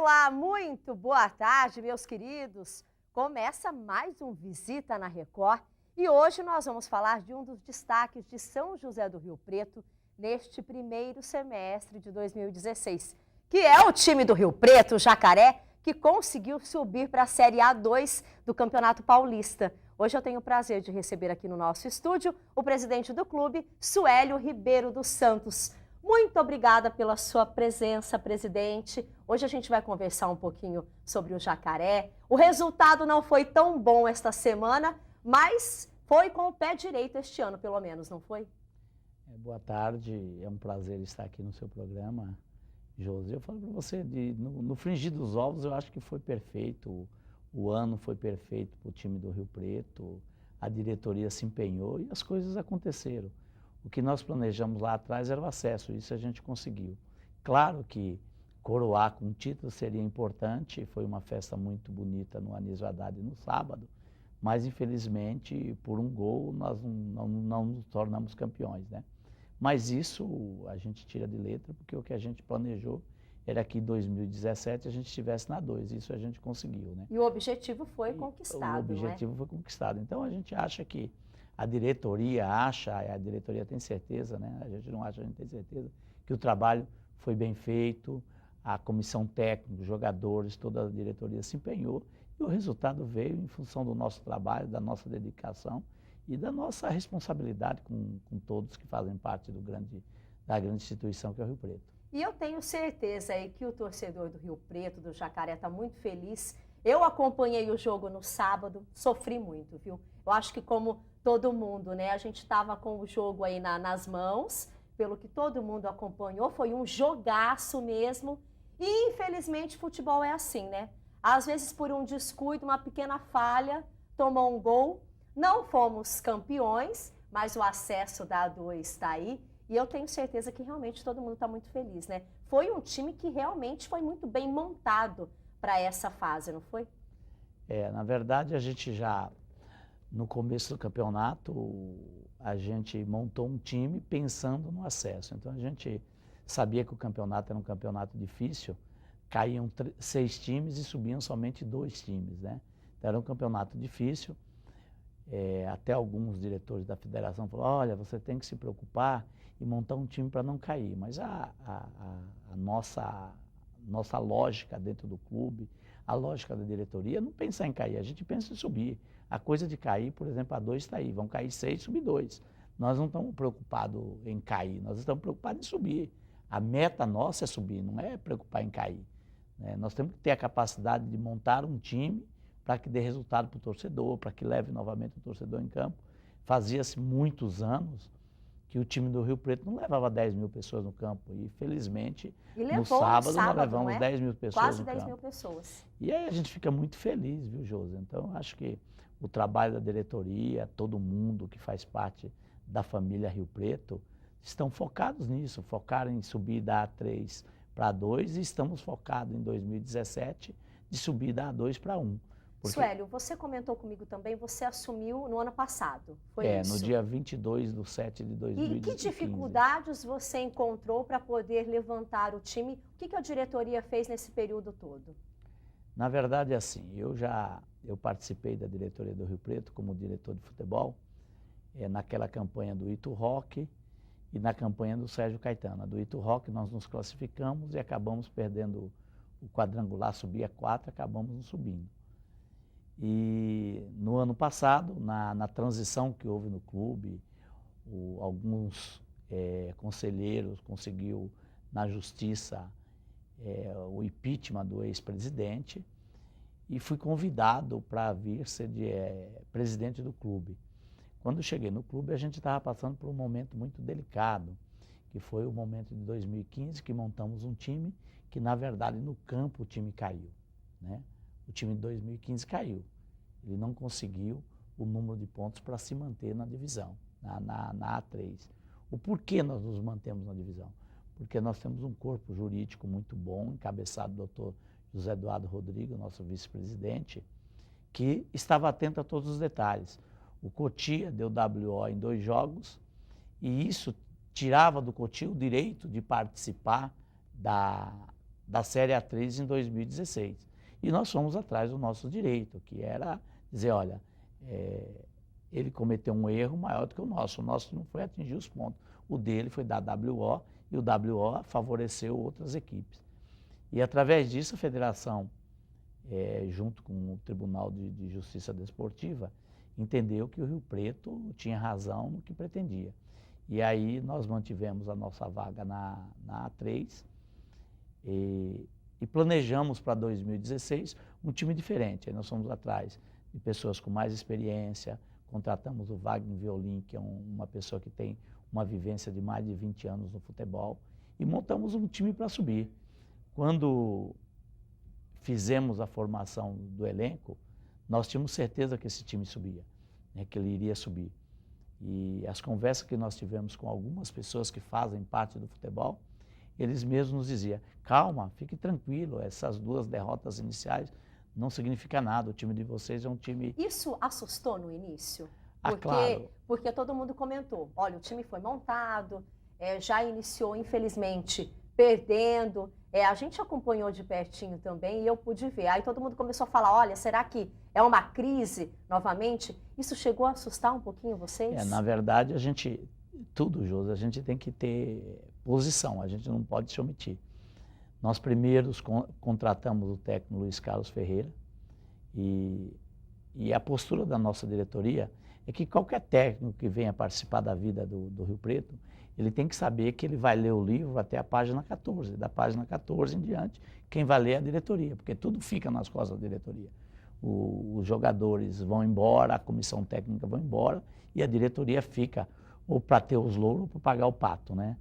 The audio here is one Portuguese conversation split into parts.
Olá, muito boa tarde, meus queridos. Começa mais um Visita na Record e hoje nós vamos falar de um dos destaques de São José do Rio Preto neste primeiro semestre de 2016, que é o time do Rio Preto, o Jacaré, que conseguiu subir para a Série A2 do Campeonato Paulista. Hoje eu tenho o prazer de receber aqui no nosso estúdio o presidente do clube, Suélio Ribeiro dos Santos. Muito obrigada pela sua presença, presidente. Hoje a gente vai conversar um pouquinho sobre o Jacaré. O resultado não foi tão bom esta semana, mas foi com o pé direito este ano, pelo menos, não foi? Boa tarde, é um prazer estar aqui no seu programa, Josi. Eu falo para você, no frigir dos ovos, eu acho que foi perfeito. O ano foi perfeito para o time do Rio Preto, a diretoria se empenhou e as coisas aconteceram. O que nós planejamos lá atrás era o acesso, isso a gente conseguiu. Claro que coroar com título seria importante, foi uma festa muito bonita no Anísio Haddad no sábado, mas infelizmente, por um gol, nós não nos tornamos campeões, né? Mas isso a gente tira de letra, porque o que a gente planejou era que em 2017 a gente estivesse na 2, isso a gente conseguiu, né? E o objetivo foi conquistado, O objetivo foi conquistado. Então a gente acha que a diretoria tem certeza, né? A gente não acha, a gente tem certeza que o trabalho foi bem feito, a comissão técnica, os jogadores, toda a diretoria se empenhou e o resultado veio em função do nosso trabalho, da nossa dedicação e da nossa responsabilidade com todos que fazem parte da grande instituição que é o Rio Preto. E eu tenho certeza aí que o torcedor do Rio Preto, do Jacaré, está muito feliz. Eu acompanhei o jogo no sábado, sofri muito, viu? Eu acho que como todo mundo, né? A gente estava com o jogo aí nas mãos, pelo que todo mundo acompanhou, foi um jogaço mesmo. E infelizmente futebol é assim, né? Às vezes por um descuido, uma pequena falha, tomou um gol. Não fomos campeões, mas o acesso da A2 está aí. E eu tenho certeza que realmente todo mundo está muito feliz, né? Foi um time que realmente foi muito bem montado para essa fase, não foi? Na verdade, a gente já, no começo do campeonato, a gente montou um time pensando no acesso. Então, a gente sabia que o campeonato era um campeonato difícil, caíam 6 times e subiam somente 2 times, né? Então, era um campeonato difícil. Até alguns diretores da federação falaram, olha, você tem que se preocupar e montar um time para não cair. Mas a nossa lógica dentro do clube, a lógica da diretoria, não pensa em cair, a gente pensa em subir. A coisa de cair, por exemplo, a 2 está aí, vão cair 6, subir 2. Nós não estamos preocupados em cair, nós estamos preocupados em subir. A meta nossa é subir, não é preocupar em cair, né? Nós temos que ter a capacidade de montar um time para que dê resultado para o torcedor, para que leve novamente o torcedor em campo. Fazia-se muitos anos que o time do Rio Preto não levava 10 mil pessoas no campo. E, felizmente, no sábado nós levamos 10 mil pessoas Quase no campo. 10 mil pessoas. E aí a gente fica muito feliz, viu, Josi? Então, acho que o trabalho da diretoria, todo mundo que faz parte da família Rio Preto, estão focados nisso, focaram em subir da A3 para A2 e estamos focados em 2017 de subir da A2 para A1. Suélio, você comentou comigo também, você assumiu no ano passado, foi isso? No dia 22/7 de 2015. E que dificuldades você encontrou para poder levantar o time? O que a diretoria fez nesse período todo? Na verdade, assim, eu participei da diretoria do Rio Preto como diretor de futebol, naquela campanha do Ito Roque e na campanha do Sérgio Caetano. A do Ito Roque nós nos classificamos e acabamos perdendo o quadrangular, subia 4, acabamos não subindo. E no ano passado, na transição que houve no clube, alguns conselheiros conseguiu na justiça o impeachment do ex-presidente e fui convidado para vir ser presidente do clube. Quando cheguei no clube, a gente estava passando por um momento muito delicado, que foi o momento de 2015, que montamos um time que, na verdade, no campo o time caiu, né? O time de 2015 caiu. Ele não conseguiu o número de pontos para se manter na divisão, na A3. O porquê nós nos mantemos na divisão? Porque nós temos um corpo jurídico muito bom, encabeçado do Dr. José Eduardo Rodrigo, nosso vice-presidente, que estava atento a todos os detalhes. O Cotia deu WO em 2 jogos e isso tirava do Cotia o direito de participar da Série A3 em 2016. E nós fomos atrás do nosso direito, que era dizer, olha, ele cometeu um erro maior do que o nosso não foi atingir os pontos. O dele foi da WO, e o WO favoreceu outras equipes. E através disso a federação, junto com o Tribunal de Justiça Desportiva, entendeu que o Rio Preto tinha razão no que pretendia. E aí nós mantivemos a nossa vaga na A3 e planejamos para 2016 um time diferente. Aí nós fomos atrás de pessoas com mais experiência, contratamos o Wagner Violim, que é uma pessoa que tem uma vivência de mais de 20 anos no futebol, e montamos um time para subir. Quando fizemos a formação do elenco, nós tínhamos certeza que esse time subia, né, que ele iria subir. E as conversas que nós tivemos com algumas pessoas que fazem parte do futebol, eles mesmos nos diziam, calma, fique tranquilo, essas 2 derrotas iniciais não significa nada, o time de vocês é um time... Isso assustou no início? Claro. Porque todo mundo comentou, olha, o time foi montado, já iniciou, infelizmente, perdendo. A gente acompanhou de pertinho também e eu pude ver. Aí todo mundo começou a falar, olha, será que é uma crise novamente? Isso chegou a assustar um pouquinho vocês? Na verdade, a gente tem que ter posição, a gente não pode se omitir. Nós primeiros contratamos o técnico Luiz Carlos Ferreira e a postura da nossa diretoria é que qualquer técnico que venha participar da vida do Rio Preto, ele tem que saber que ele vai ler o livro até a página 14. Da página 14 em diante, quem vai ler é a diretoria, porque tudo fica nas costas da diretoria. Os jogadores vão embora, a comissão técnica vai embora e a diretoria fica ou para ter os louros ou para pagar o pato, né?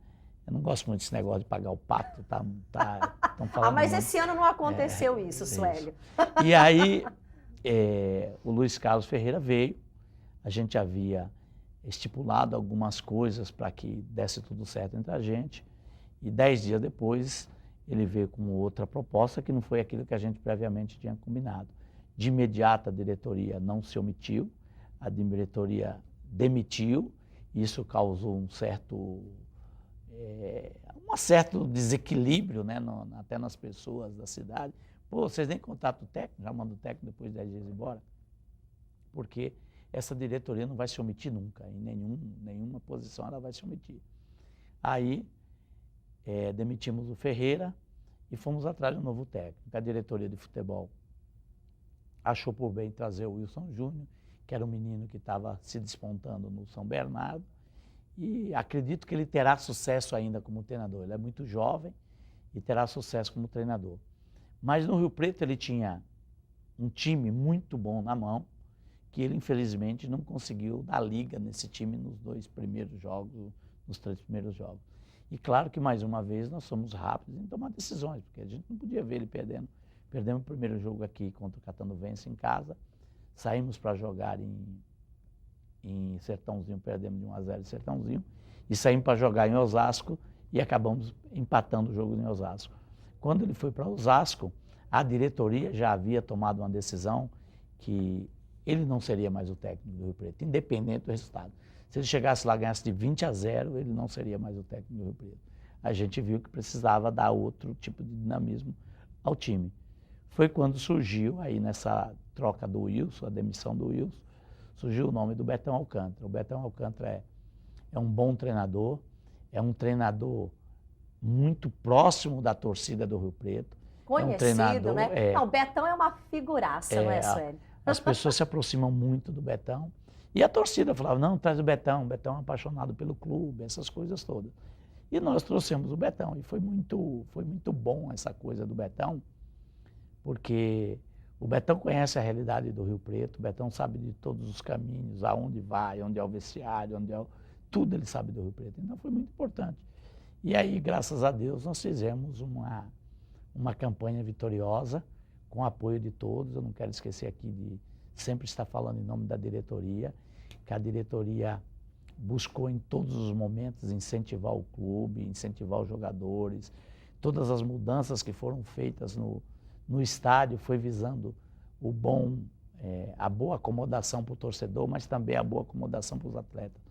Eu não gosto muito desse negócio de pagar o pato, estão falando mas muito. Esse ano não aconteceu isso, Suélio. E aí, o Luiz Carlos Ferreira veio, a gente havia estipulado algumas coisas para que desse tudo certo entre a gente, e 10 dias depois ele veio com outra proposta que não foi aquilo que a gente previamente tinha combinado. De imediato a diretoria não se omitiu, a diretoria demitiu, e isso causou um certo desequilíbrio, né, até nas pessoas da cidade. Pô, vocês nem contratam o técnico, já mandam o técnico depois de 10 dias embora? Porque essa diretoria não vai se omitir nunca, em nenhuma posição ela vai se omitir. Aí, demitimos o Ferreira e fomos atrás de um novo técnico. A diretoria de futebol achou por bem trazer o Wilson Júnior, que era um menino que estava se despontando no São Bernardo, e acredito que ele terá sucesso ainda como treinador. Ele é muito jovem e terá sucesso como treinador. Mas no Rio Preto ele tinha um time muito bom na mão, que ele infelizmente não conseguiu dar liga nesse time nos 2 primeiros jogos, nos 3 primeiros jogos. E claro que mais uma vez nós somos rápidos em tomar decisões, porque a gente não podia ver ele perdendo. Perdemos o primeiro jogo aqui contra o Catanduvense em casa, saímos para jogar em Sertãozinho, perdemos de 1-0 em Sertãozinho, e saímos para jogar em Osasco e acabamos empatando o jogo em Osasco. Quando ele foi para Osasco, a diretoria já havia tomado uma decisão que ele não seria mais o técnico do Rio Preto, independente do resultado. Se ele chegasse lá e ganhasse de 20-0, ele não seria mais o técnico do Rio Preto. A gente viu que precisava dar outro tipo de dinamismo ao time. Foi quando surgiu, aí nessa troca do Wilson, a demissão do Wilson, surgiu o nome do Betão Alcântara. O Betão Alcântara é um bom treinador, é um treinador muito próximo da torcida do Rio Preto. Conhecido, né? Não, o Betão é uma figuraça, não é, Suélio? As pessoas se aproximam muito do Betão. E a torcida falava, não, traz o Betão é apaixonado pelo clube, essas coisas todas. E nós trouxemos o Betão, e foi muito bom essa coisa do Betão, porque o Betão conhece a realidade do Rio Preto, o Betão sabe de todos os caminhos, aonde vai, onde é o vestiário, tudo ele sabe do Rio Preto. Então foi muito importante. E aí, graças a Deus, nós fizemos uma campanha vitoriosa, com apoio de todos. Eu não quero esquecer aqui de sempre estar falando em nome da diretoria, que a diretoria buscou em todos os momentos incentivar o clube, incentivar os jogadores. Todas as mudanças que foram feitas no estádio foi visando a boa acomodação para o torcedor, mas também a boa acomodação para os atletas.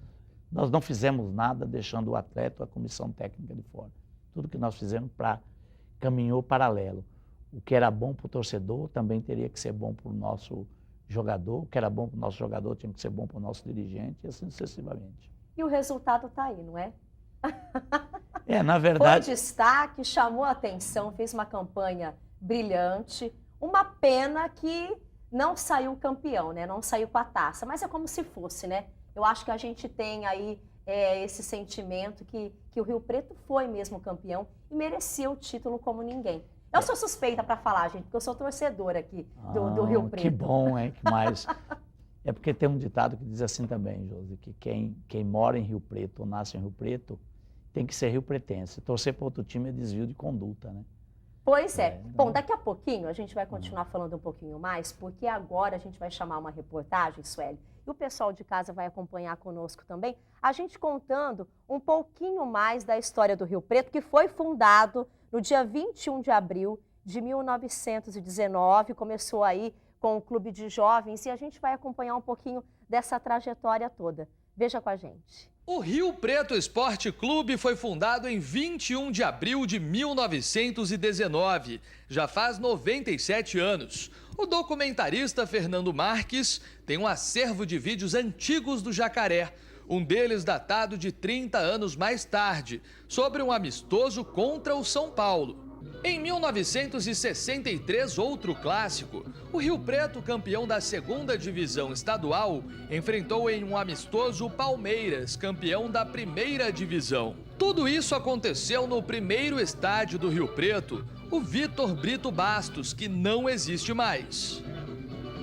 Nós não fizemos nada deixando o atleta ou a comissão técnica de fora. Tudo que nós fizemos para caminhou paralelo. O que era bom para o torcedor também teria que ser bom para o nosso jogador, o que era bom para o nosso jogador tinha que ser bom para o nosso dirigente, e assim sucessivamente. E o resultado está aí, não é? Na verdade... Foi destaque, chamou a atenção, fez uma campanha brilhante. Uma pena que não saiu campeão, né? Não saiu com a taça, mas é como se fosse, né? Eu acho que a gente tem aí esse sentimento que o Rio Preto foi mesmo campeão e merecia o título como ninguém. Eu sou suspeita para falar, gente, porque eu sou torcedora aqui do Rio Preto. Que bom, hein? Mas é porque tem um ditado que diz assim também, Josi, que quem mora em Rio Preto ou nasce em Rio Preto tem que ser riopretense. Torcer para outro time é desvio de conduta, né? Pois é. Bom, daqui a pouquinho a gente vai continuar falando um pouquinho mais, porque agora a gente vai chamar uma reportagem, Sueli, e o pessoal de casa vai acompanhar conosco também, a gente contando um pouquinho mais da história do Rio Preto, que foi fundado no dia 21 de abril de 1919, começou aí com o Clube de Jovens, e a gente vai acompanhar um pouquinho dessa trajetória toda. Veja com a gente. O Rio Preto Esporte Clube foi fundado em 21 de abril de 1919. Já faz 97 anos. O documentarista Fernando Marques tem um acervo de vídeos antigos do Jacaré, um deles datado de 30 anos mais tarde, sobre um amistoso contra o São Paulo. Em 1963, outro clássico, o Rio Preto, campeão da 2ª Divisão Estadual, enfrentou em um amistoso o Palmeiras, campeão da 1ª Divisão. Tudo isso aconteceu no primeiro estádio do Rio Preto, o Vitor Brito Bastos, que não existe mais.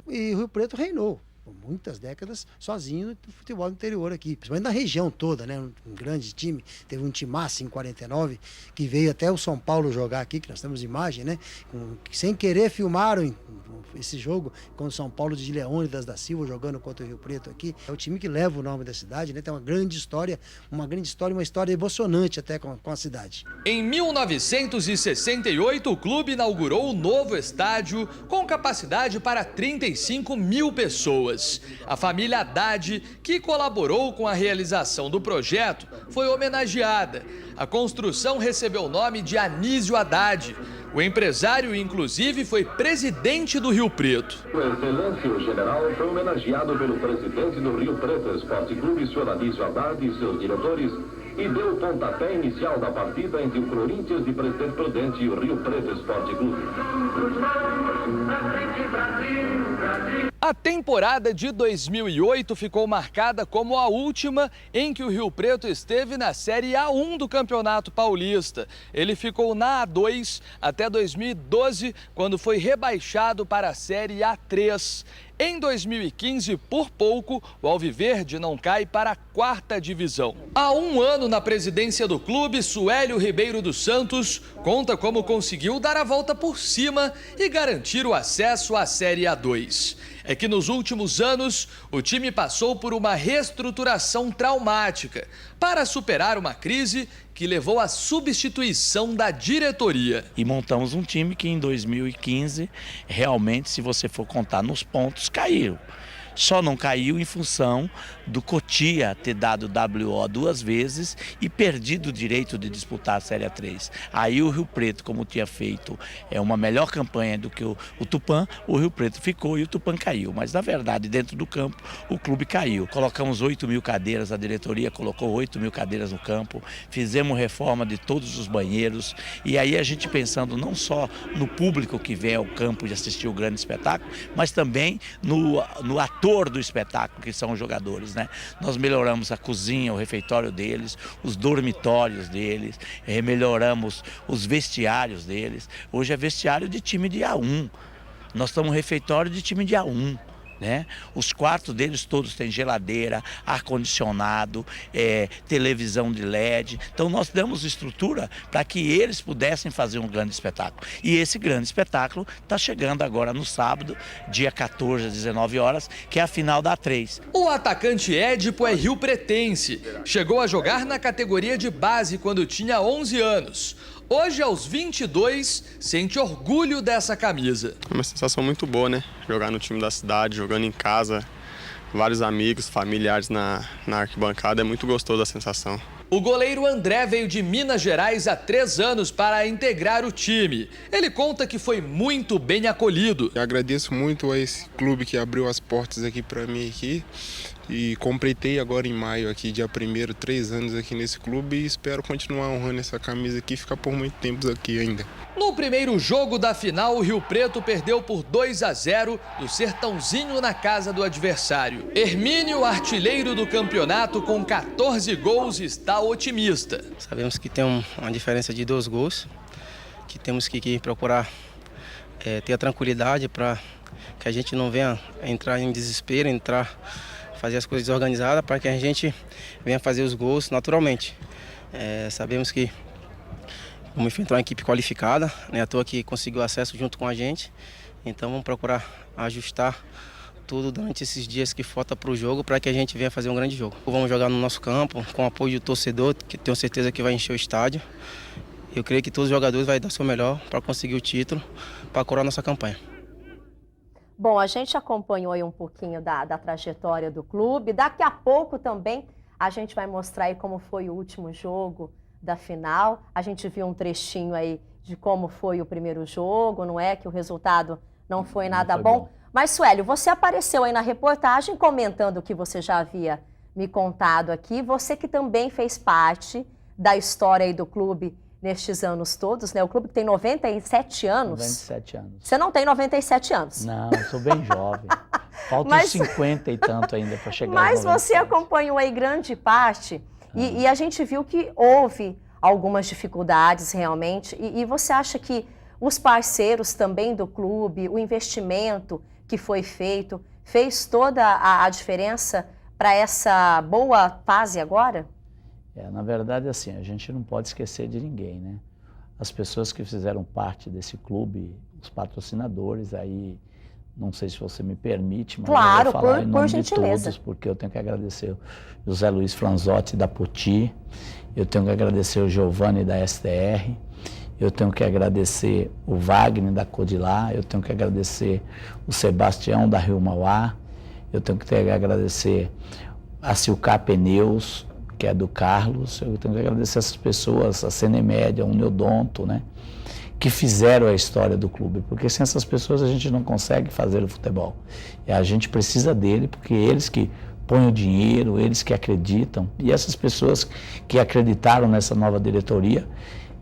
E o Rio Preto reinou por muitas décadas sozinho no futebol interior aqui, principalmente na região toda, né? Um grande time, teve um timaço em 49 que veio até o São Paulo jogar aqui, que nós temos imagem, né? Sem querer filmaram esse jogo com o São Paulo de Leônidas da Silva jogando contra o Rio Preto aqui. É o time que leva o nome da cidade, né? Tem uma história, uma história emocionante até com a cidade. Em 1968, o clube inaugurou o novo estádio com capacidade para 35 mil pessoas. A família Haddad, que colaborou com a realização do projeto, foi homenageada. A construção recebeu o nome de Anísio Haddad. O empresário, inclusive, foi presidente do Rio Preto. O Excelência General foi homenageado pelo presidente do Rio Preto Esporte Clube, Sr. Anísio Haddad, e seus diretores, e deu o pontapé inicial da partida entre o Corinthians de Presidente Prudente e o Rio Preto Esporte Clube. A temporada de 2008 ficou marcada como a última em que o Rio Preto esteve na Série A1 do Campeonato Paulista. Ele ficou na A2 até 2012, quando foi rebaixado para a Série A3. Em 2015, por pouco, o Alviverde não cai para a 4ª divisão. Há um ano na presidência do clube, Suélio Ribeiro dos Santos conta como conseguiu dar a volta por cima e garantir o acesso à Série A2. É que nos últimos anos, o time passou por uma reestruturação traumática para superar uma crise que levou à substituição da diretoria. E montamos um time que em 2015, realmente, se você for contar nos pontos, caiu. Só não caiu em função do Cotia ter dado WO 2 vezes e perdido o direito de disputar a Série A3. Aí o Rio Preto, como tinha feito uma melhor campanha do que o Tupã, o Rio Preto ficou e o Tupã caiu. Mas, na verdade, dentro do campo, o clube caiu. Colocamos 8.000 cadeiras, a diretoria colocou 8.000 cadeiras no campo, fizemos reforma de todos os banheiros, e aí a gente pensando não só no público que vem ao campo de assistir o grande espetáculo, mas também no ator do espetáculo, que são os jogadores, né? Nós melhoramos a cozinha, o refeitório deles, os dormitórios deles, melhoramos os vestiários deles. Hoje é vestiário de time de A1. Nós estamos no refeitório de time de A1. Né? Os quartos deles todos têm geladeira, ar-condicionado, televisão de LED. Então nós damos estrutura para que eles pudessem fazer um grande espetáculo. E esse grande espetáculo está chegando agora no sábado, dia 14 às 19 horas, que é a final da A3. O atacante Édipo é riopretense. Chegou a jogar na categoria de base quando tinha 11 anos. Hoje, aos 22, sente orgulho dessa camisa. É uma sensação muito boa, né? Jogar no time da cidade, jogando em casa, vários amigos, familiares na arquibancada, é muito gostoso a sensação. O goleiro André veio de Minas Gerais há 3 anos para integrar o time. Ele conta que foi muito bem acolhido. Eu agradeço muito a esse clube que abriu as portas aqui para mim aqui. E completei agora em maio, aqui, dia 1º, 3 anos aqui nesse clube e espero continuar honrando essa camisa aqui e ficar por muito tempo aqui ainda. No primeiro jogo da final, o Rio Preto perdeu por 2-0 do Sertãozinho na casa do adversário. Hermínio, artilheiro do campeonato com 14 gols, está otimista. Sabemos que tem uma diferença de 2 gols, que temos que procurar ter a tranquilidade para que a gente não venha entrar em desespero, fazer as coisas organizadas para que a gente venha fazer os gols naturalmente. Sabemos que vamos enfrentar uma equipe qualificada, né, à toa que conseguiu acesso junto com a gente, então vamos procurar ajustar tudo durante esses dias que falta para o jogo para que a gente venha fazer um grande jogo. Vamos jogar no nosso campo, com o apoio do torcedor, que tenho certeza que vai encher o estádio. Eu creio que todos os jogadores vão dar o seu melhor para conseguir o título, para coroar nossa campanha. Bom, a gente acompanhou aí um pouquinho da trajetória do clube. Daqui a pouco também a gente vai mostrar aí como foi o último jogo da final. A gente viu um trechinho aí de como foi o primeiro jogo, não é? Que o resultado não foi nada bom. Mas, Suélio, você apareceu aí na reportagem comentando o que você já havia me contado aqui. Você que também fez parte da história aí do clube nestes anos todos, né? O clube que tem 97 anos. 97 anos. Você não tem 97 anos. Não, eu sou bem jovem. Faltam 50 e tanto ainda para chegar Mas aos 97. você acompanhou aí grande parte e a gente viu que houve algumas dificuldades realmente. E você acha que os parceiros também do clube, o investimento que foi feito, fez toda a diferença para essa boa fase agora? Na verdade, assim, a gente não pode esquecer de ninguém, né? As pessoas que fizeram parte desse clube, os patrocinadores, aí, não sei se você me permite, mas claro, eu vou falar em nome por de gentileza. todos, porque eu tenho que agradecer o José Luiz Franzotti da Puti, eu tenho que agradecer o Giovanni da STR, eu tenho que agradecer o Wagner da Codilá, eu tenho que agradecer o Sebastião da Rio Mauá, eu tenho que agradecer a Silcar Pneus, que é do Carlos, eu tenho que agradecer essas pessoas, a Cenemédia, a Uniodonto, né, que fizeram a história do clube, porque sem essas pessoas a gente não consegue fazer o futebol. E a gente precisa dele, porque eles que põem o dinheiro, eles que acreditam, e essas pessoas que acreditaram nessa nova diretoria,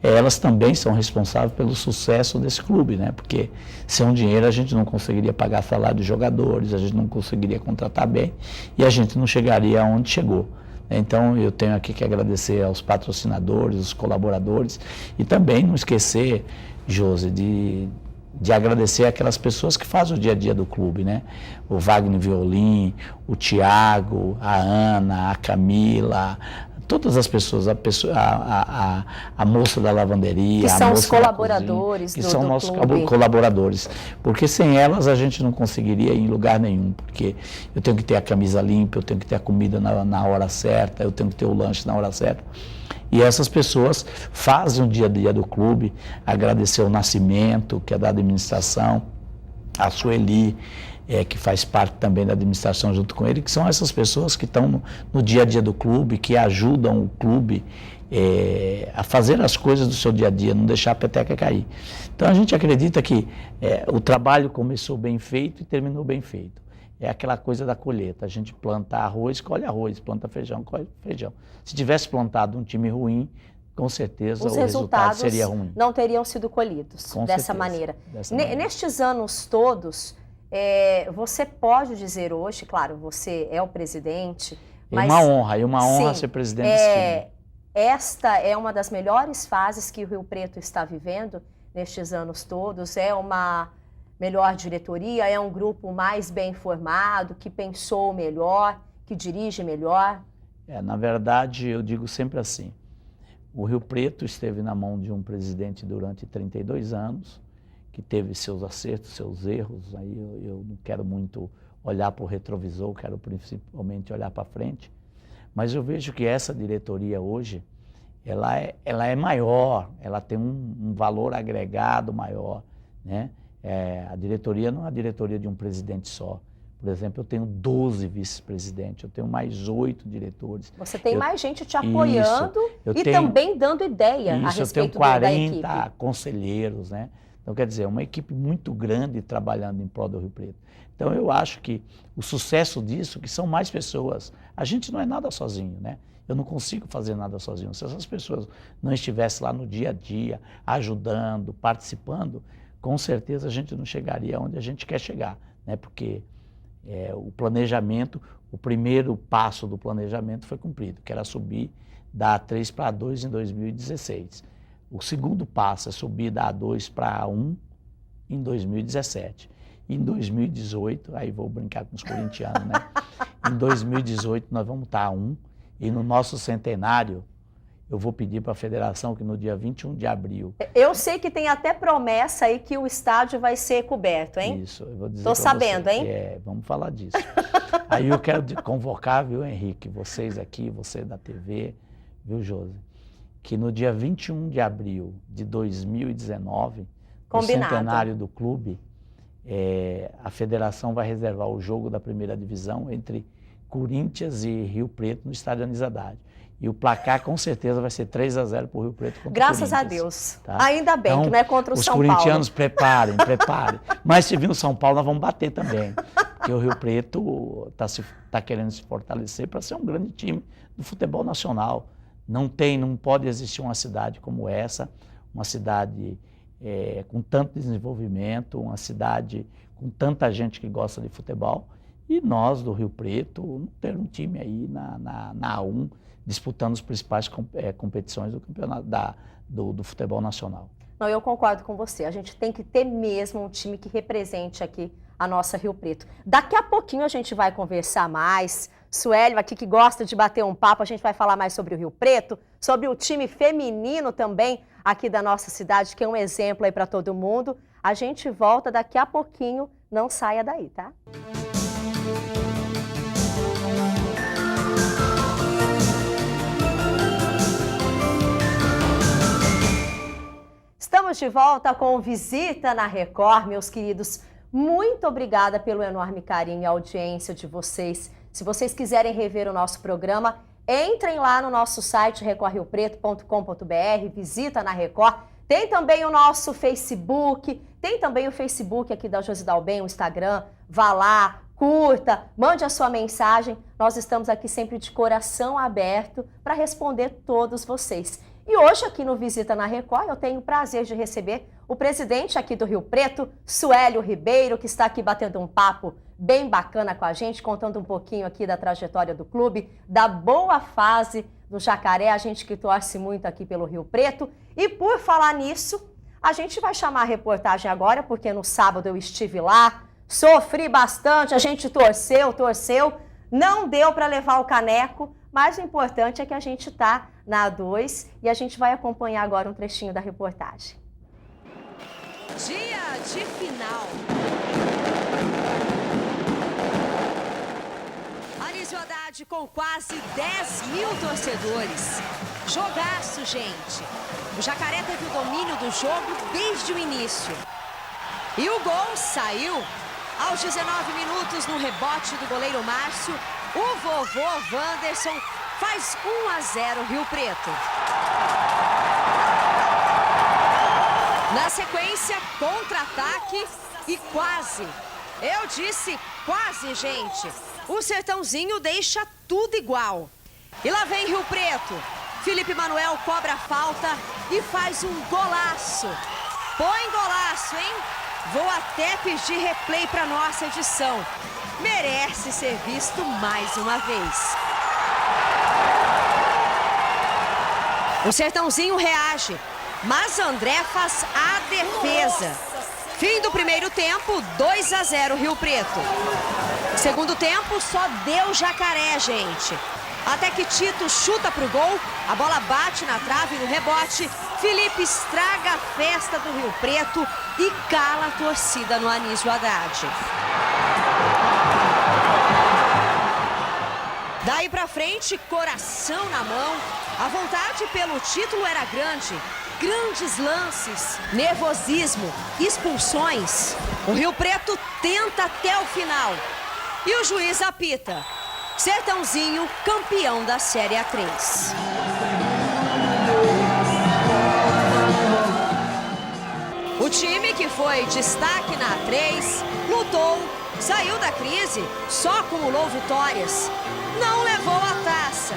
elas também são responsáveis pelo sucesso desse clube, né? Porque sem um dinheiro a gente não conseguiria pagar salário dos jogadores, a gente não conseguiria contratar bem, e a gente não chegaria aonde chegou. Então, eu tenho aqui que agradecer aos patrocinadores, os colaboradores, e também não esquecer, Josi, de agradecer aquelas pessoas que fazem o dia a dia do clube, né? O Wagner Violim, o Tiago, a Ana, a Camila, todas as pessoas, a moça da lavanderia, que são a moça os colaboradores cozinha, do que são nossos clube. colaboradores, porque sem elas a gente não conseguiria ir em lugar nenhum, porque eu tenho que ter a camisa limpa, eu tenho que ter a comida na hora certa, eu tenho que ter o lanche na hora certa. E essas pessoas fazem o dia a dia do clube, agradecer o Nascimento, que é da administração, a Sueli, que faz parte também da administração junto com ele, que são essas pessoas que estão no dia a dia do clube, que ajudam o clube a fazer as coisas do seu dia a dia, não deixar a peteca cair. Então a gente acredita que o trabalho começou bem feito e terminou bem feito. É aquela coisa da colheita, a gente planta arroz, colhe arroz, planta feijão, colhe feijão. Se tivesse plantado um time ruim, com certeza os o resultado seria ruim. Não teriam sido colhidos dessa maneira. Nestes anos todos, você pode dizer hoje, claro, você é o presidente, mas... É uma honra ser presidente desse time. Esta é uma das melhores fases que o Rio Preto está vivendo nestes anos todos, é uma melhor diretoria, é um grupo mais bem formado, que pensou melhor, que dirige melhor? Na verdade, eu digo sempre assim, o Rio Preto esteve na mão de um presidente durante 32 anos, que teve seus acertos, seus erros, aí eu não quero muito olhar para o retrovisor, quero principalmente olhar para frente, mas eu vejo que essa diretoria hoje, ela é maior, ela tem um valor agregado maior, né? A diretoria não é a diretoria de um presidente só. Por exemplo, eu tenho 12 vice-presidentes, eu tenho mais 8 diretores. Você tem mais gente te apoiando também dando ideia a respeito eu tenho 40 da equipe. conselheiros, né? Então, quer dizer, é uma equipe muito grande trabalhando em prol do Rio Preto. Então, eu acho que o sucesso disso, que são mais pessoas. A gente não é nada sozinho, né? Eu não consigo fazer nada sozinho. Se essas pessoas não estivessem lá no dia a dia, ajudando, participando, com certeza a gente não chegaria onde a gente quer chegar, né? Porque o planejamento, o primeiro passo do planejamento foi cumprido, que era subir da A3 para A2 em 2016. O segundo passo é subir da A2 para A1 em 2017. Em 2018, aí vou brincar com os corintianos, né? Em 2018 nós vamos estar A1 e no nosso centenário eu vou pedir para a federação que no dia 21 de abril... Eu sei que tem até promessa aí que o estádio vai ser coberto, hein? Isso, eu vou dizer. Tô sabendo, hein? Vamos falar disso. Aí eu quero convocar, viu, Henrique, vocês aqui, você da TV, viu, Josi? Que no dia 21 de abril de 2019, no centenário do clube, a federação vai reservar o jogo da primeira divisão entre Corinthians e Rio Preto no estádio Anísio Haddad. E o placar, com certeza, vai ser 3 a 0 para o Rio Preto contra o Corinthians. Graças a Deus. Tá? Ainda bem então, que não é contra o São Paulo. Os corintianos, preparem. Mas se vir no São Paulo, nós vamos bater também. Porque o Rio Preto está querendo se fortalecer para ser um grande time do futebol nacional. Não pode existir uma cidade como essa, uma cidade com tanto desenvolvimento, uma cidade com tanta gente que gosta de futebol. E nós, do Rio Preto, não ter um time aí na A1, disputando as principais competições do campeonato do futebol nacional. Não, eu concordo com você. A gente tem que ter mesmo um time que represente aqui a nossa Rio Preto. Daqui a pouquinho a gente vai conversar mais. Suélio aqui que gosta de bater um papo, a gente vai falar mais sobre o Rio Preto, sobre o time feminino também aqui da nossa cidade, que é um exemplo aí para todo mundo. A gente volta daqui a pouquinho, não saia daí, tá? Estamos de volta com Visita na Record, meus queridos. Muito obrigada pelo enorme carinho e audiência de vocês. Se vocês quiserem rever o nosso programa, entrem lá no nosso site recordriopreto.com.br, Visita na Record. Tem também o nosso Facebook, tem também o Facebook aqui da Josi Dalben, o Instagram. Vá lá, curta, mande a sua mensagem. Nós estamos aqui sempre de coração aberto para responder todos vocês. E hoje aqui no Visita na Record eu tenho o prazer de receber o presidente aqui do Rio Preto, Suélio Ribeiro, que está aqui batendo um papo bem bacana com a gente, contando um pouquinho aqui da trajetória do clube, da boa fase do Jacaré, a gente que torce muito aqui pelo Rio Preto. E por falar nisso, a gente vai chamar a reportagem agora, porque no sábado eu estive lá, sofri bastante, a gente torceu, não deu para levar o caneco, mas o importante é que a gente está na A2 e a gente vai acompanhar agora um trechinho da reportagem. Dia de final. Anísio Haddad com quase 10 mil torcedores. Jogaço, gente. O Jacaré teve o domínio do jogo desde o início. E o gol saiu aos 19 minutos no rebote do goleiro Márcio. O vovô Wanderson faz 1-0 Rio Preto. Na sequência, contra-ataque e quase. Eu disse quase, gente. O Sertãozinho deixa tudo igual. E lá vem Rio Preto. Felipe Manuel cobra a falta e faz um golaço. Põe golaço, hein? Vou até pedir replay para nossa edição. Merece ser visto mais uma vez. O Sertãozinho reage, mas André faz a defesa. Fim do primeiro tempo, 2-0 Rio Preto. Segundo tempo, só deu Jacaré, gente. Até que Tito chuta pro gol, a bola bate na trave no rebote. Felipe estraga a festa do Rio Preto e cala a torcida no Anísio Haddad. Daí pra frente, coração na mão. A vontade pelo título era grande. Grandes lances, nervosismo, expulsões. O Rio Preto tenta até o final. E o juiz apita. Sertãozinho, campeão da Série A3. O time que foi destaque na A3 lutou, saiu da crise, só acumulou vitórias. Não levou a taça.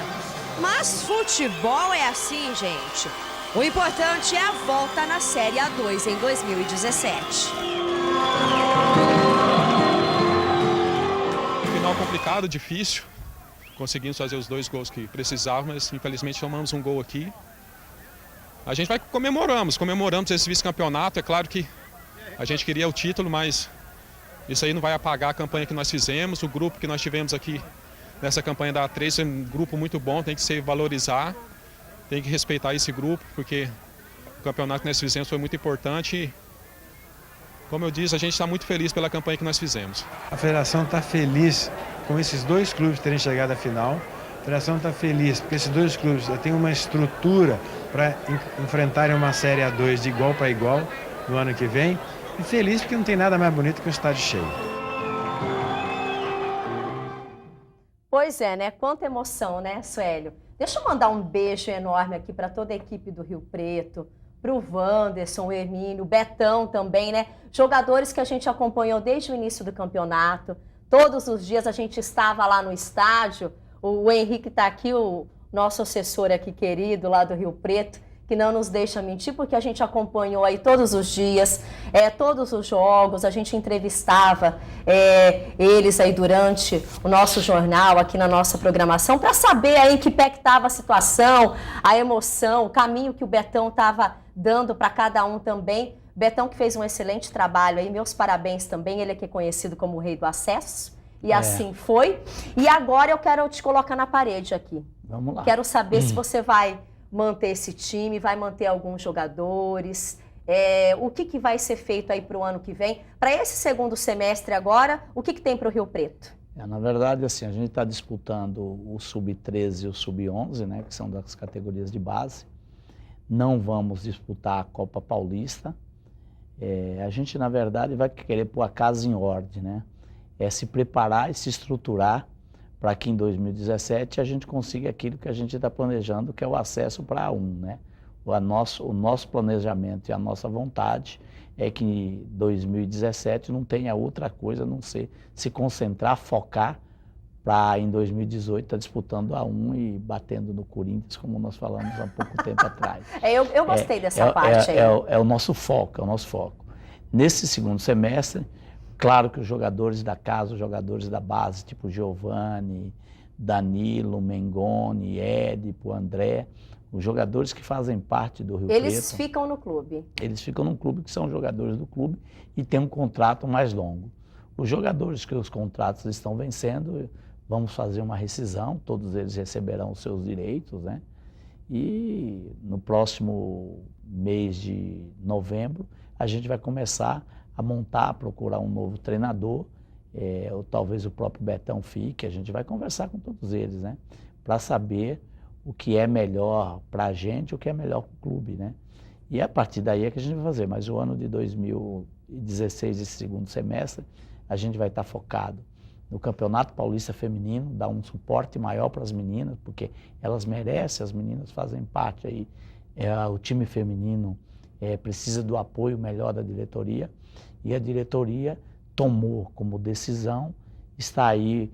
Mas futebol é assim, gente. O importante é a volta na Série A2 em 2017. Final complicado, difícil. Conseguimos fazer os 2 gols que precisávamos, mas infelizmente tomamos um gol aqui. A gente vai comemoramos esse vice-campeonato. É claro que a gente queria o título, mas isso aí não vai apagar a campanha que nós fizemos. O grupo que nós tivemos aqui nessa campanha da A3 é um grupo muito bom, tem que se valorizar, tem que respeitar esse grupo, porque o campeonato que nós fizemos foi muito importante. E, como eu disse, a gente está muito feliz pela campanha que nós fizemos. A federação está feliz com esses 2 clubes terem chegado à final. A federação está feliz porque esses 2 clubes já têm uma estrutura para enfrentarem uma Série A2 de igual para igual no ano que vem. E feliz porque não tem nada mais bonito que um estádio cheio. Pois é, né? Quanta emoção, né, Suélio? Deixa eu mandar um beijo enorme aqui para toda a equipe do Rio Preto, para o Wanderson, o Hermínio, o Betão também, né? Jogadores que a gente acompanhou desde o início do campeonato. Todos os dias a gente estava lá no estádio. O Henrique está aqui, o nosso assessor aqui querido lá do Rio Preto, que não nos deixa mentir, porque a gente acompanhou aí todos os dias, todos os jogos, a gente entrevistava eles aí durante o nosso jornal, aqui na nossa programação, para saber aí em que pé que estava a situação, a emoção, o caminho que o Betão estava dando para cada um também. Betão que fez um excelente trabalho aí, meus parabéns também, ele é que é conhecido como o Rei do Acesso, e assim foi. E agora eu quero te colocar na parede aqui. Vamos lá. Quero saber se você vai manter esse time, vai manter alguns jogadores, o que vai ser feito aí para o ano que vem. Para esse segundo semestre agora, o que tem para o Rio Preto? Na verdade, assim, a gente está disputando o Sub-13 e o Sub-11, né, que são das categorias de base. Não vamos disputar a Copa Paulista. A gente, na verdade, vai querer pôr a casa em ordem, né? Se preparar e se estruturar para que em 2017 a gente consiga aquilo que a gente está planejando, que é o acesso para A1, né? O nosso planejamento e a nossa vontade é que em 2017 não tenha outra coisa a não ser se concentrar, focar para em 2018 estar disputando A1 e batendo no Corinthians, como nós falamos há pouco tempo atrás. Eu gostei dessa parte aí. É o nosso foco, é o nosso foco. Nesse segundo semestre, claro que os jogadores da casa, os jogadores da base, tipo Giovani, Danilo, Mengoni, Édipo, André, os jogadores que fazem parte do Rio Preto... Eles ficam no clube? Eles ficam no clube, que são jogadores do clube e têm um contrato mais longo. Os jogadores que os contratos estão vencendo, vamos fazer uma rescisão, todos eles receberão os seus direitos, né? E no próximo mês de novembro, a gente vai começar a montar, procurar um novo treinador, ou talvez o próprio Betão fique, a gente vai conversar com todos eles, né? Para saber o que é melhor para a gente, o que é melhor para o clube, né? E a partir daí é que a gente vai fazer, mas o ano de 2016, esse segundo semestre, a gente vai estar focado no Campeonato Paulista Feminino, dar um suporte maior para as meninas, porque elas merecem, as meninas fazem parte aí, o time feminino precisa do apoio melhor da diretoria, e a diretoria tomou como decisão, está aí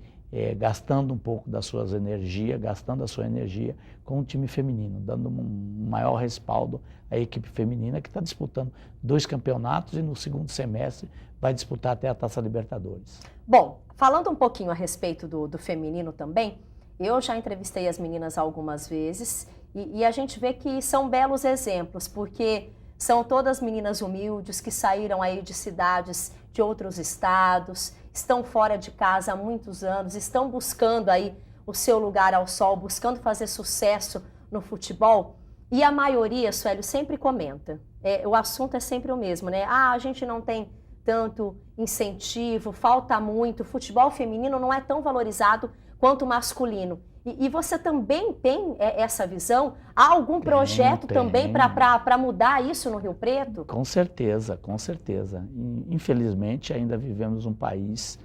gastando um pouco das suas energias, gastando a sua energia com o time feminino, dando um maior respaldo à equipe feminina que está disputando 2 campeonatos e no segundo semestre vai disputar até a Taça Libertadores. Bom, falando um pouquinho a respeito do feminino também, eu já entrevistei as meninas algumas vezes e a gente vê que são belos exemplos, porque são todas meninas humildes que saíram aí de cidades de outros estados, estão fora de casa há muitos anos, estão buscando aí o seu lugar ao sol, buscando fazer sucesso no futebol. E a maioria, Suélio, sempre comenta, o assunto é sempre o mesmo, né? A gente não tem tanto incentivo, falta muito, o futebol feminino não é tão valorizado quanto o masculino. E você também tem essa visão? Há algum projeto também para mudar isso no Rio Preto? Com certeza, com certeza. Infelizmente, ainda vivemos um país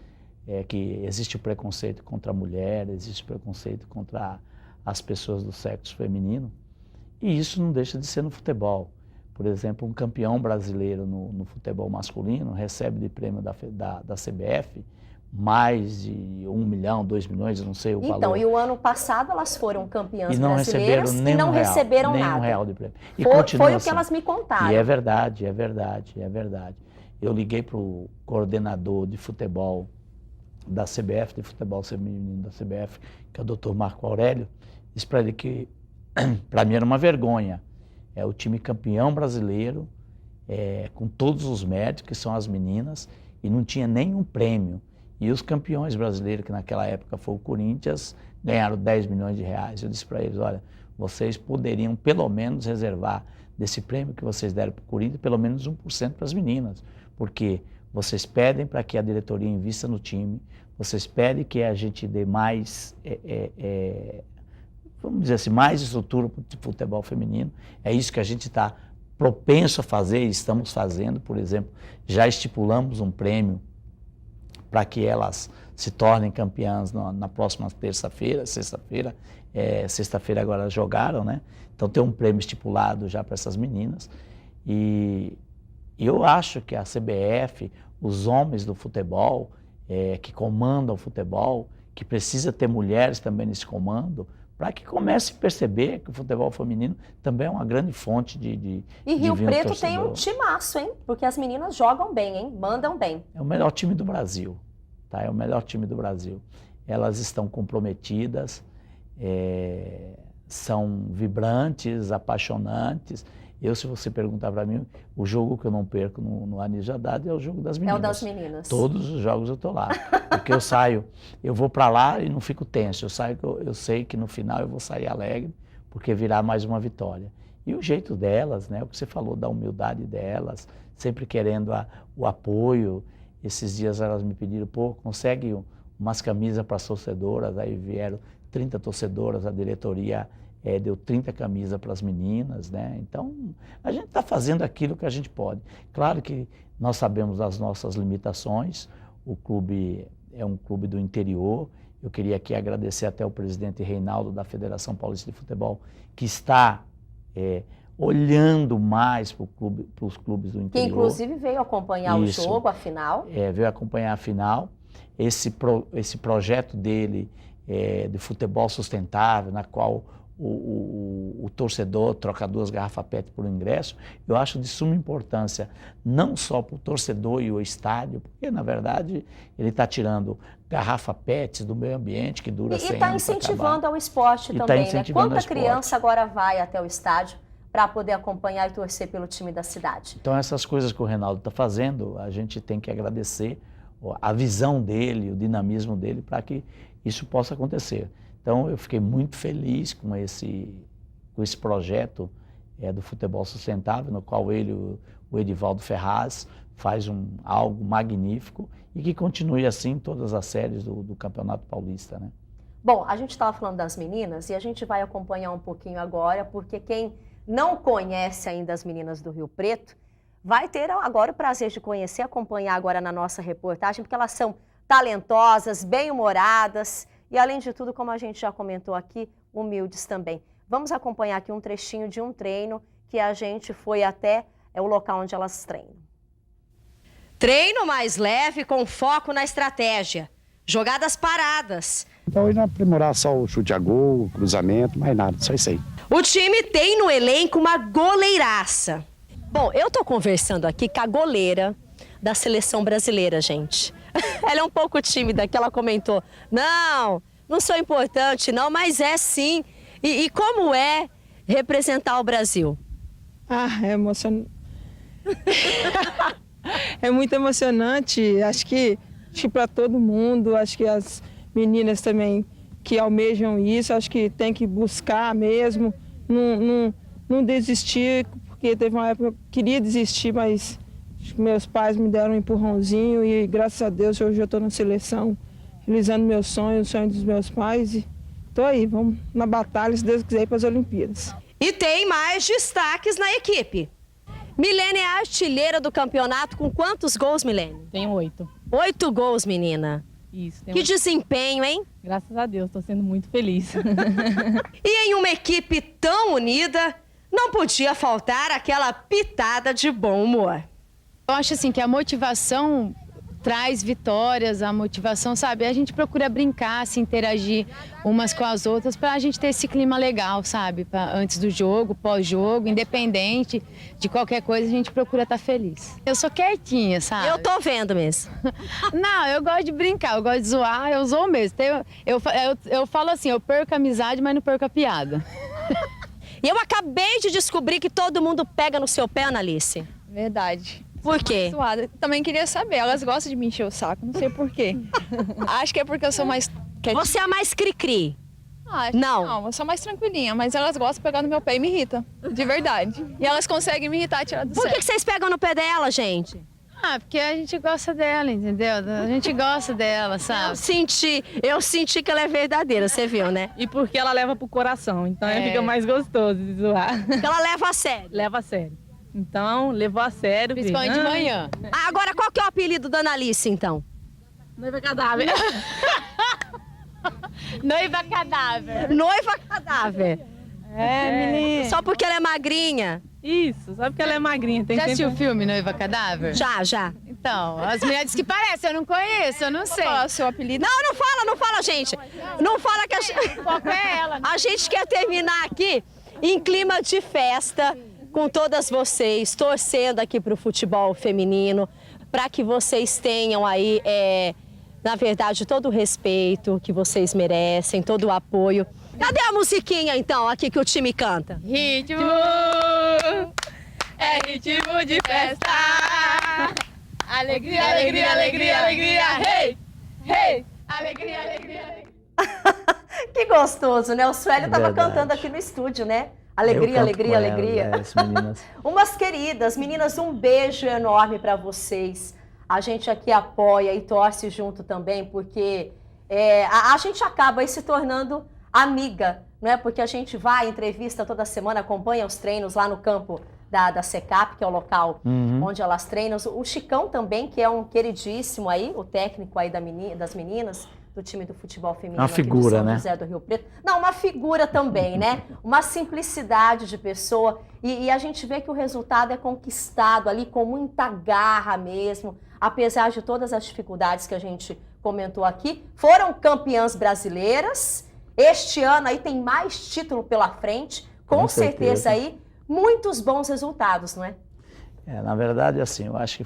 que existe o preconceito contra a mulher, existe o preconceito contra as pessoas do sexo feminino, e isso não deixa de ser no futebol. Por exemplo, um campeão brasileiro no futebol masculino recebe de prêmio da CBF mais de 1 milhão, 2 milhões, eu não sei o valor. Então, e o ano passado elas foram campeãs e não brasileiras receberam e não receberam nem nada. Um real de prêmio. E foi o assim. que elas me contaram. E é verdade, é verdade, é verdade. Eu liguei para o coordenador de futebol da CBF, de futebol feminino da CBF, que é o Dr. Marco Aurélio, disse para ele que, para mim, era uma vergonha. É o time campeão brasileiro, com todos os méritos, que são as meninas, e não tinha nenhum prêmio. E os campeões brasileiros, que naquela época foi o Corinthians, ganharam 10 milhões de reais. Eu disse para eles, olha, vocês poderiam pelo menos reservar desse prêmio que vocês deram para o Corinthians, pelo menos 1% para as meninas, porque vocês pedem para que a diretoria invista no time, vocês pedem que a gente dê mais... vamos dizer assim, mais estrutura para o futebol feminino. É isso que a gente está propenso a fazer e estamos fazendo. Por exemplo, já estipulamos um prêmio para que elas se tornem campeãs na próxima sexta-feira. Sexta-feira agora jogaram, né? Então tem um prêmio estipulado já para essas meninas. E eu acho que a CBF, os homens do futebol, que comandam o futebol, que precisa ter mulheres também nesse comando, para que comece a perceber que o futebol feminino também é uma grande fonte de E Rio Preto tem um timaço, hein? Porque as meninas jogam bem, hein? Mandam bem. É o melhor time do Brasil, tá? É o melhor time do Brasil. Elas estão comprometidas, são vibrantes, apaixonantes. Se você perguntar para mim, o jogo que eu não perco no Anísio Haddad é o jogo das meninas. É o das meninas. Todos os jogos eu estou lá. Porque eu saio, eu vou para lá e não fico tenso. Eu sei que no final eu vou sair alegre, porque virá mais uma vitória. E o jeito delas, né, o que você falou da humildade delas, sempre querendo o apoio. Esses dias elas me pediram, consegue umas camisas para as torcedoras, aí vieram 30 torcedoras, a diretoria deu 30 camisas para as meninas, né? Então, a gente está fazendo aquilo que a gente pode. Claro que nós sabemos das nossas limitações, o clube é um clube do interior. Eu queria aqui agradecer até o presidente Reinaldo da Federação Paulista de Futebol, que está olhando mais para os clubes do interior. Que inclusive veio acompanhar o jogo, a final. Veio acompanhar a final. Esse projeto dele de futebol sustentável, na qual o torcedor troca 2 garrafas PET por ingresso, eu acho de suma importância, não só para o torcedor e o estádio, porque, na verdade, ele está tirando garrafa PET do meio ambiente, que dura 100 anos. E está incentivando ao esporte também, né? Quanta criança agora vai até o estádio para poder acompanhar e torcer pelo time da cidade? Então, essas coisas que o Reinaldo está fazendo, a gente tem que agradecer a visão dele, o dinamismo dele, para que isso possa acontecer. Então, eu fiquei muito feliz com esse projeto do futebol sustentável, no qual o Edivaldo Ferraz, faz algo magnífico e que continue assim em todas as séries do Campeonato Paulista, né? Bom, a gente estava falando das meninas e a gente vai acompanhar um pouquinho agora, porque quem não conhece ainda as meninas do Rio Preto vai ter agora o prazer de conhecer, acompanhar agora na nossa reportagem, porque elas são talentosas, bem-humoradas e, além de tudo, como a gente já comentou aqui, humildes também. Vamos acompanhar aqui um trechinho de um treino que a gente foi até o local onde elas treinam. Treino mais leve com foco na estratégia. Jogadas paradas. Então, hoje não aprimorar só o chute a gol, o cruzamento, mais nada, só isso aí. O time tem no elenco uma goleiraça. Bom, eu tô conversando aqui com a goleira da seleção brasileira, gente. Ela é um pouco tímida, que ela comentou, não sou importante não, mas é sim. E como é representar o Brasil? É emocionante. É muito emocionante, acho que para todo mundo, acho que as meninas também que almejam isso, acho que tem que buscar mesmo, não desistir, porque teve uma época que eu queria desistir, mas meus pais me deram um empurrãozinho e graças a Deus hoje eu estou na seleção, realizando meus sonhos, o sonho dos meus pais e estou aí, vamos na batalha, se Deus quiser, ir para as Olimpíadas. E tem mais destaques na equipe. Milene é a artilheira do campeonato com quantos gols, Milene? Tenho 8. 8 gols, menina. Isso. Que desempenho, hein? Graças a Deus, estou sendo muito feliz. E em uma equipe tão unida, não podia faltar aquela pitada de bom humor. Eu acho assim que a motivação traz vitórias, a motivação, sabe? A gente procura brincar, se interagir umas com as outras para a gente ter esse clima legal, sabe? Antes do jogo, pós-jogo, independente de qualquer coisa, a gente procura estar feliz. Eu sou quietinha, sabe? Eu tô vendo mesmo. Não, eu gosto de brincar, eu gosto de zoar, eu zoo mesmo. Eu falo assim, eu perco a amizade, mas não perco a piada. E eu acabei de descobrir que todo mundo pega no seu pé, Analice. Verdade. Por quê? Também queria saber, elas gostam de me encher o saco, não sei por quê. Acho que é porque eu sou mais... Você é mais cri-cri? Não, eu sou mais tranquilinha, mas elas gostam de pegar no meu pé e me irritam, de verdade. E elas conseguem me irritar, tirar do sério. Por que vocês pegam no pé dela, gente? Porque a gente gosta dela, entendeu? A gente gosta dela, sabe? Eu senti que ela é verdadeira, você viu, né? E porque ela leva pro coração, então fica mais gostoso de zoar. Porque ela leva a sério. Leva a sério. Então, levou a sério. Principalmente de manhã. Agora, qual que é o apelido da Analice, então? Noiva cadáver. Noiva cadáver. Noiva cadáver. Menina. Só porque ela é magrinha? Isso, só porque ela é magrinha. Já assistiu o filme Noiva Cadáver? Já. Então, as mulheres que parecem, eu não conheço, eu não sei. Qual é o seu apelido? Não fala, gente. Não fala que a gente... Qual é ela? A gente quer terminar aqui em clima de festa, com todas vocês, torcendo aqui para o futebol feminino, para que vocês tenham aí, na verdade, todo o respeito que vocês merecem, todo o apoio. Cadê a musiquinha, então, aqui que o time canta? Ritmo, é ritmo de festa. Alegria, alegria, alegria, alegria, hey, hey, alegria, alegria, alegria. Que gostoso, né? O Suélio estava cantando aqui no estúdio, né? Alegria, alegria, alegria. Umas queridas, meninas, um beijo enorme para vocês. A gente aqui apoia e torce junto também, porque a gente acaba aí se tornando amiga, não é? Porque a gente vai, entrevista toda semana, acompanha os treinos lá no campo da Secap, que é o local onde elas treinam. O Chicão também, que é um queridíssimo aí, o técnico aí das meninas, do time do futebol feminino uma figura, aqui de São José do Rio Preto. Não, uma figura também, né? Uma simplicidade de pessoa. E a gente vê que o resultado é conquistado ali com muita garra mesmo, apesar de todas as dificuldades que a gente comentou aqui. Foram campeãs brasileiras. Este ano aí tem mais título pela frente. Com certeza aí, muitos bons resultados, não é? Na verdade, assim, eu acho que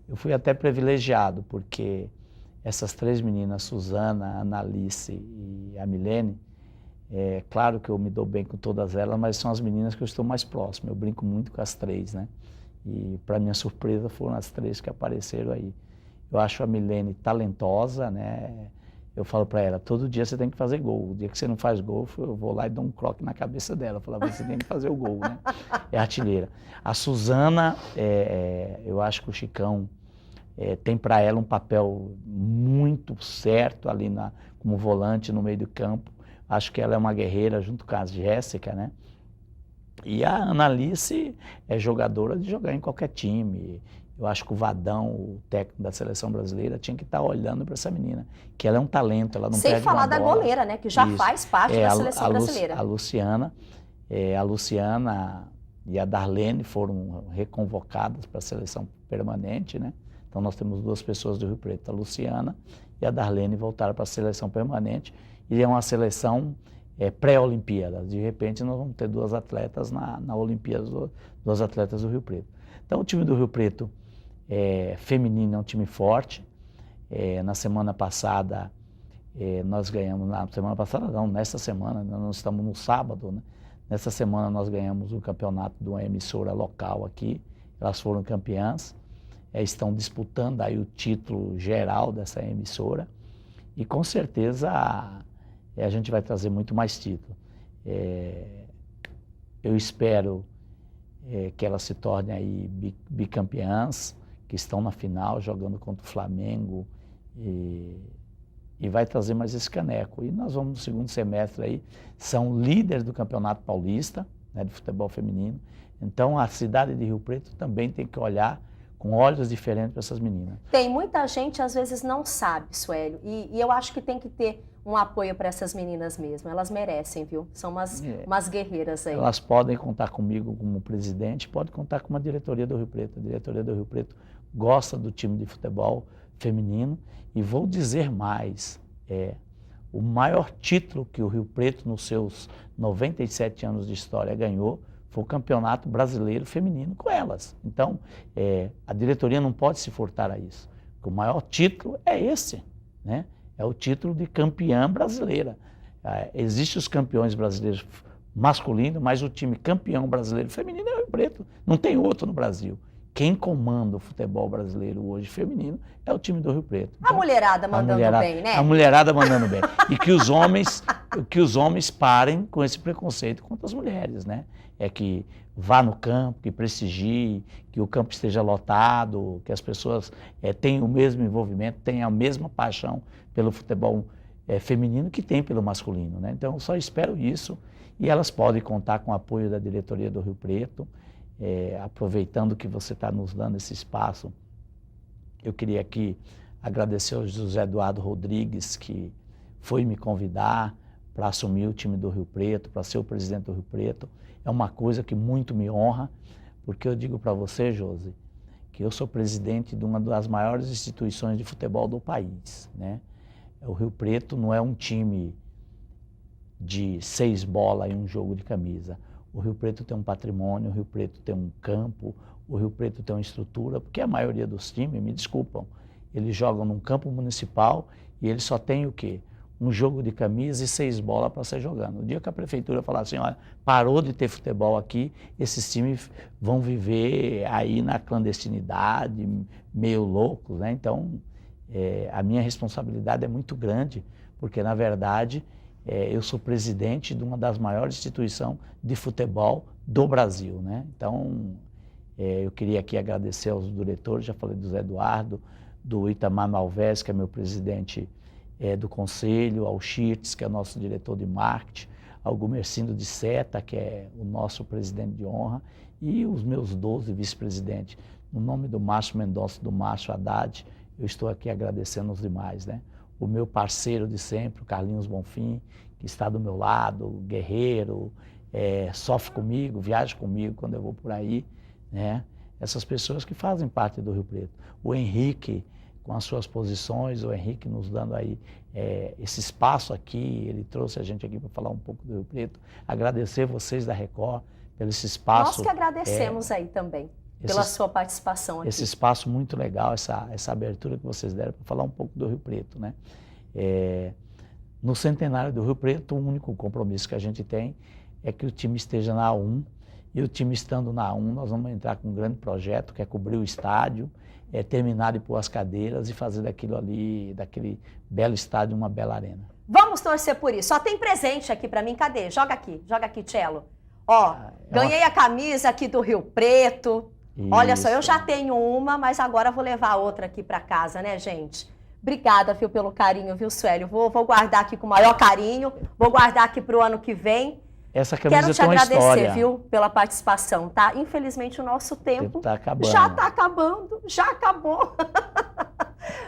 eu fui até privilegiado, porque essas três meninas, Suzana, a Analice e a Milene, claro que eu me dou bem com todas elas, mas são as meninas que eu estou mais próximo. Eu brinco muito com as três, né? E, para minha surpresa, foram as três que apareceram aí. Eu acho a Milene talentosa, né? Eu falo para ela, todo dia você tem que fazer gol. O dia que você não faz gol, eu vou lá e dou um croque na cabeça dela. Eu falo, você tem que fazer o gol, né? É artilheira. A Suzana, eu acho que o Chicão tem para ela um papel muito certo ali como volante no meio do campo. Acho que ela é uma guerreira junto com a Jéssica, né? E a Analice é jogadora de jogar em qualquer time. Eu acho que o Vadão, o técnico da seleção brasileira, tinha que estar olhando para essa menina, que ela é um talento, ela não perde uma bola. Sem falar da goleira, né? Que já faz parte da seleção brasileira. A Luciana e a Darlene foram reconvocadas para a seleção permanente, né? Então nós temos duas pessoas do Rio Preto, a Luciana e a Darlene voltaram para a seleção permanente, e é uma seleção pré-Olimpíada. De repente nós vamos ter duas atletas na Olimpíada, duas atletas do Rio Preto. Então o time do Rio Preto feminino é um time forte. Na semana passada nós ganhamos, nessa semana, nós estamos no sábado, né? Nessa semana nós ganhamos o campeonato de uma emissora local aqui, elas foram campeãs. Estão disputando aí o título geral dessa emissora e com certeza a gente vai trazer muito mais título. Eu espero que elas se tornem aí bicampeãs, que estão na final jogando contra o Flamengo e vai trazer mais esse caneco. E nós vamos no segundo semestre aí, são líderes do Campeonato Paulista, né, de futebol feminino. Então a cidade de Rio Preto também tem que olhar com olhos diferentes para essas meninas. Tem muita gente, às vezes, não sabe, Suélio, e eu acho que tem que ter um apoio para essas meninas mesmo. Elas merecem, viu? São umas guerreiras aí. Elas podem contar comigo como presidente, podem contar com a diretoria do Rio Preto. A diretoria do Rio Preto gosta do time de futebol feminino e vou dizer mais, o maior título que o Rio Preto, nos seus 97 anos de história, ganhou foi o Campeonato Brasileiro Feminino com elas. Então, a diretoria não pode se furtar a isso. O maior título é esse, né? É o título de campeã brasileira. Existem os campeões brasileiros masculinos, mas o time campeão brasileiro feminino é o Rio Preto. Não tem outro no Brasil. Quem comanda o futebol brasileiro hoje feminino é o time do Rio Preto. Então, a mulherada mandando bem, né? A mulherada mandando bem. E que os homens parem com esse preconceito contra as mulheres, né? É que vá no campo, que prestigie, que o campo esteja lotado, que as pessoas tenham o mesmo envolvimento, tenham a mesma paixão pelo futebol feminino que tem pelo masculino, né? Então, eu só espero isso e elas podem contar com o apoio da diretoria do Rio Preto. Aproveitando que você está nos dando esse espaço, eu queria aqui agradecer ao José Eduardo Rodrigues, que foi me convidar para assumir o time do Rio Preto, para ser o presidente do Rio Preto. É uma coisa que muito me honra, porque eu digo para você, Josi, que eu sou presidente de uma das maiores instituições de futebol do país, né? O Rio Preto não é um time de 6 bolas e um jogo de camisa. O Rio Preto tem um patrimônio, o Rio Preto tem um campo, o Rio Preto tem uma estrutura, porque a maioria dos times, me desculpam, eles jogam num campo municipal e eles só têm o quê? Um jogo de camisa e 6 bolas para ser jogando. O dia que a prefeitura falar assim, olha, parou de ter futebol aqui, esses times vão viver aí na clandestinidade, meio loucos, né? Então, a minha responsabilidade é muito grande, porque na verdade eu sou presidente de uma das maiores instituições de futebol do Brasil, né? Então, eu queria aqui agradecer aos diretores, já falei do Zé Eduardo, do Itamar Malvez, que é meu presidente do conselho, ao Chirtes, que é o nosso diretor de marketing, ao Gumercindo de Seta, que é o nosso presidente de honra, e os meus 12 vice-presidentes. No nome do Márcio Mendonça, do Márcio Haddad, eu estou aqui agradecendo os demais, né? O meu parceiro de sempre, o Carlinhos Bonfim, que está do meu lado, guerreiro, sofre comigo, viaja comigo quando eu vou por aí, né? Essas pessoas que fazem parte do Rio Preto. O Henrique, com as suas posições, o Henrique nos dando aí esse espaço aqui, ele trouxe a gente aqui para falar um pouco do Rio Preto. Agradecer vocês da Record pelo esse espaço. Nós que agradecemos aí também, pela sua participação aqui. Esse espaço muito legal, essa abertura que vocês deram para falar um pouco do Rio Preto, né? No centenário do Rio Preto, o único compromisso que a gente tem é que o time esteja na A1, e o time estando na A1, nós vamos entrar com um grande projeto, que é cobrir o estádio, terminar de pôr as cadeiras e fazer daquilo ali, daquele belo estádio, uma bela arena. Vamos torcer por isso. Só tem presente aqui para mim, cadê? Joga aqui, Tchelo. Ó, ganhei a camisa aqui do Rio Preto. Isso. Olha só, eu já tenho uma, mas agora vou levar outra aqui para casa, né, gente? Obrigada, viu, pelo carinho, viu, Suélio? Vou guardar aqui com o maior carinho, vou guardar aqui para o ano que vem. Essa camisa Quero te agradecer, viu, pela participação, tá? Infelizmente o nosso tempo tá acabando. Já está acabando, já acabou.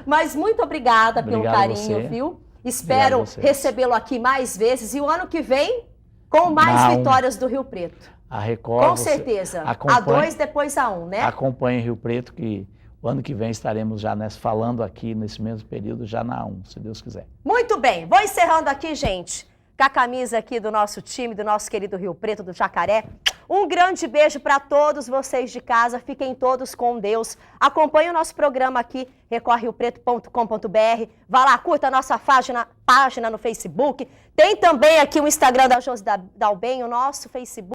Mas muito obrigada pelo carinho, viu? Espero recebê-lo aqui mais vezes e o ano que vem com mais vitórias do Rio Preto. A Record, com certeza. A2, depois A1, né? Acompanhe Rio Preto, que o ano que vem estaremos já falando aqui nesse mesmo período, já na A1, se Deus quiser. Muito bem, vou encerrando aqui, gente, com a camisa aqui do nosso time, do nosso querido Rio Preto, do Jacaré. Um grande beijo para todos vocês de casa, fiquem todos com Deus. Acompanhe o nosso programa aqui, recordriopreto.com.br. Vá lá, curta a nossa página no Facebook. Tem também aqui o Instagram da Josi Dalben, o nosso Facebook.